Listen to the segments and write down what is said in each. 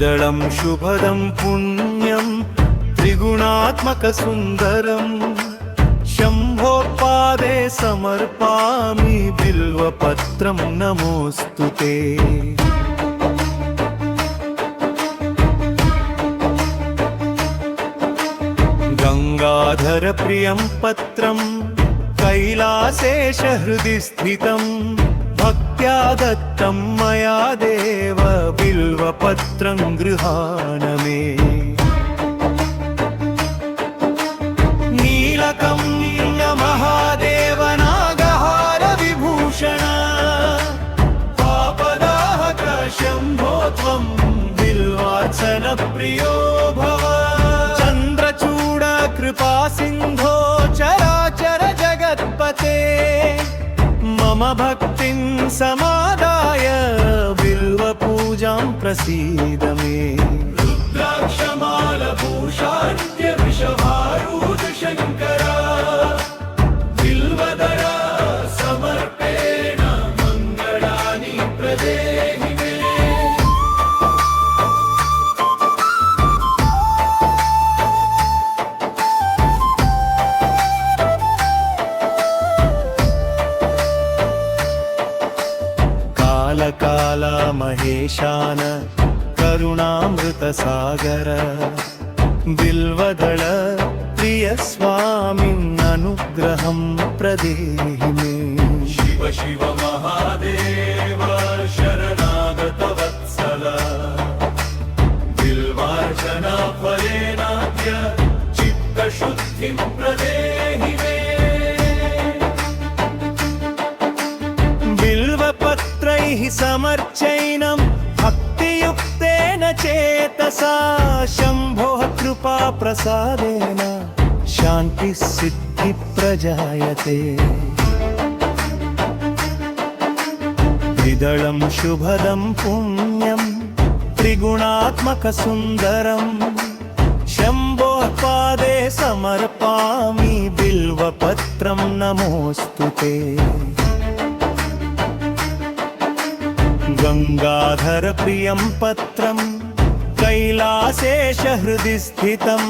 त्रिदलं शुभदं पुण्यं त्रिगुणात्मकसुन्दरं शम्भोपादे समर्पामि बिल्वपत्रं नमोऽस्तु ते। गङ्गाधरप्रियं पत्रं कैलासेशहृदि स्थितं भक्त्या दत्तं मया देव बिल्वपत्रं गृहाण मे। नीलकण्ठमहादेव नागहार विभूषण पापदाहक शम्भो त्वं बिल्वार्चनप्रियो भव। चन्द्रचूड कृपा सिन्धो चराचर जगत्पते मम भक्तिं समादाय बिल्वपूजां प्रसीद मे। रुद्राक्षमालभूषाद्य वृषभारूढ शङ्करा बिल्वदरा समर्पेण मङ्गलानि प्रदेहि मे। काल महेशान करुणामृतसागर बिल्वदल प्रिय स्वामिन्ननुग्रहं प्रदेहि मे। शिव शिव महादेव शरणागत वत्सल बिल्वार्चना फलेनाद्य चित्तशुद्धिं प्रदेहि मे। बिल्वपत्रैः समर्चैनं भक्तियुक्तेन चेतसा शम्भोः कृपा प्रसादेन शान्तिः सिद्धिः प्रजायते। त्रिदलं शुभदं पुण्यं त्रिगुणात्मकसुन्दरं शम्भोः पादे समर्पामि बिल्वपत्रं नमोऽस्तु ते। गङ्गाधरप्रियं पत्रं कैलासेशहृदि स्थितं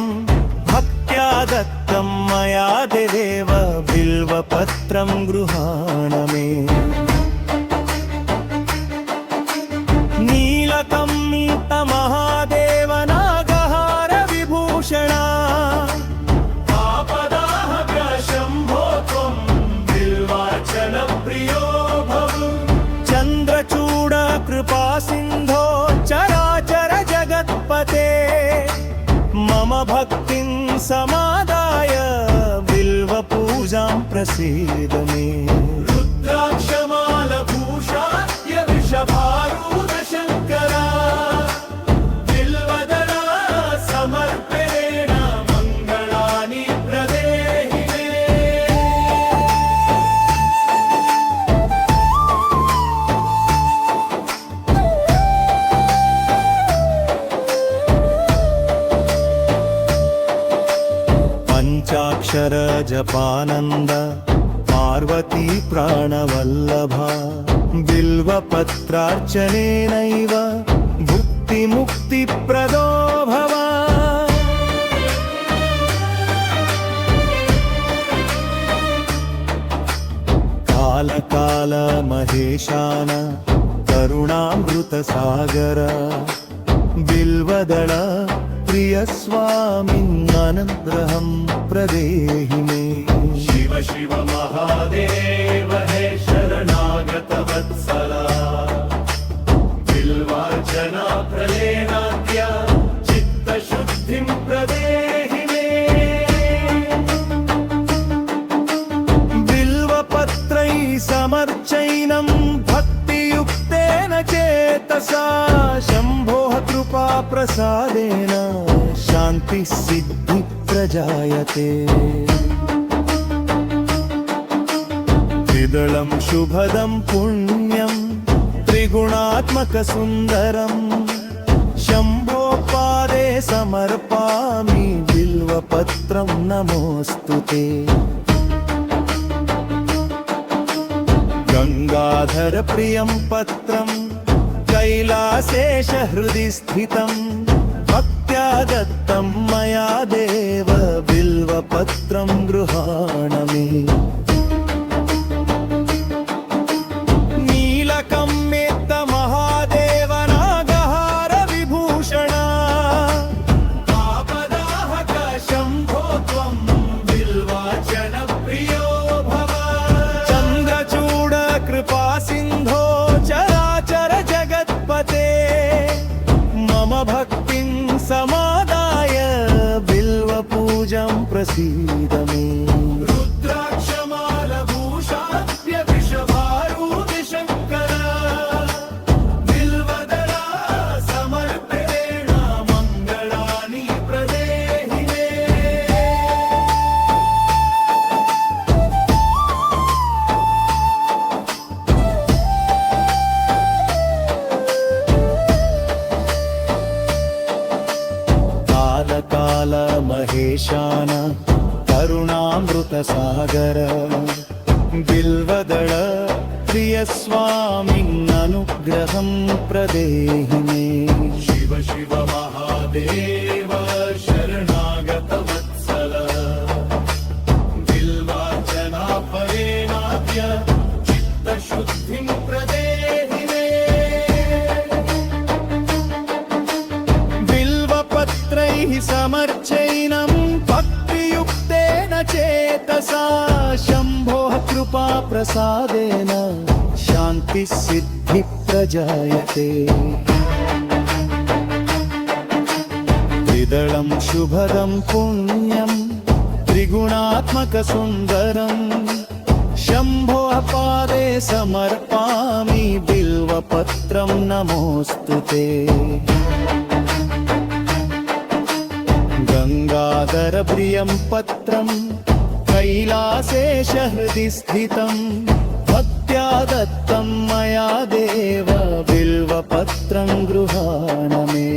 भक्त्या दत्तं मया देव बिल्वपत्रं गृहाण मे। नीलकण्ठमहादेव नागहार विभूषण पापदाहक शम्भो त्वं बिल्वार्चनप्रियो भव। चन्द्रचूड कृपा सिन्धो चराचर जगत्पते मम भक्तिं समादाय बिल्वपूजां प्रसीद मे। रुद्राक्षमालभूषाद्य वृषभारूढ शङ्करा बिल्वदला समर्पेण मङ्गलानि प्रदेहि मे। पंचाक्षर जपानंद पार्वती प्राणवल्लभा बिल्वपत्रार्चनेनैव भुक्तिमुक्तिप्रदो भव। काल काल महेशान करुणामृतसागर बिल्वदल प्रिय स्वामिन्ननुग्रहं प्रदेहि मे। शिव शिव महादेव हे शरणागत वत्सला बिल्वार्चना फलेनाद्य चित्तशुद्धिं प्रदेहि मे। बिल्वपत्रैः समर्चैनं भक्तियुक्तेन चेतसा शम्भोः कृपा प्रसादेन शान्तिः सिद्धिः प्रजायते। त्रिदलं शुभदं पुण्यं त्रिगुणात्मकसुन्दरं शम्भोः पादे समर्पामि बिल्वपत्रं नमोऽस्तु ते। गङ्गाधरप्रियं पत्रं कैलासेशहृदि कैलासेशहृदि स्थितं भक्त्या दत्तं मया देव बिल्वपत्रं गृहाण मे नीलकम्मेत्त महादेव नागहार विभूषण पापदाहक शम्भो त्वं बिल्वाचन प्रियो भव चन्द्रचूड कृपा सिन्धो चराचर जगत्पते मम भक्तिं समादाय बिल्वपूजं प्रसीद मे रुद्राक्षमालभूषाद्य वृषभारूढ शङ्कर बिल्वदला समर्पेण मङ्गलानि प्रदेहि मे काल महेशान करुणामृत सागर बिल्वदळ प्रिय स्वामिन्ननुग्रहं प्रदेहि मे शिव शिव महादेव शरणागत वत्सल बिल्वार्चनाफलेनाद्य चित्तशुद्धिं प्रदेहि मे बिल्वपत्रैः समर्चैनं भक्तियुक्तेन चेतसा शम्भोः कृपा प्रसादेन शान्तिसिद्धिः प्रजायते त्रिदलं शुभदं पुण्यं त्रिगुणात्मकसुन्दरं शम्भोः पादे समर्पामि बिल्वपत्रं नमोऽस्तु ते गंगाधर प्रियं पत्रं कैलासेशहृदि स्थितं भक्त्या दत्तं मया देव बिल्वपत्रं गृहाण मे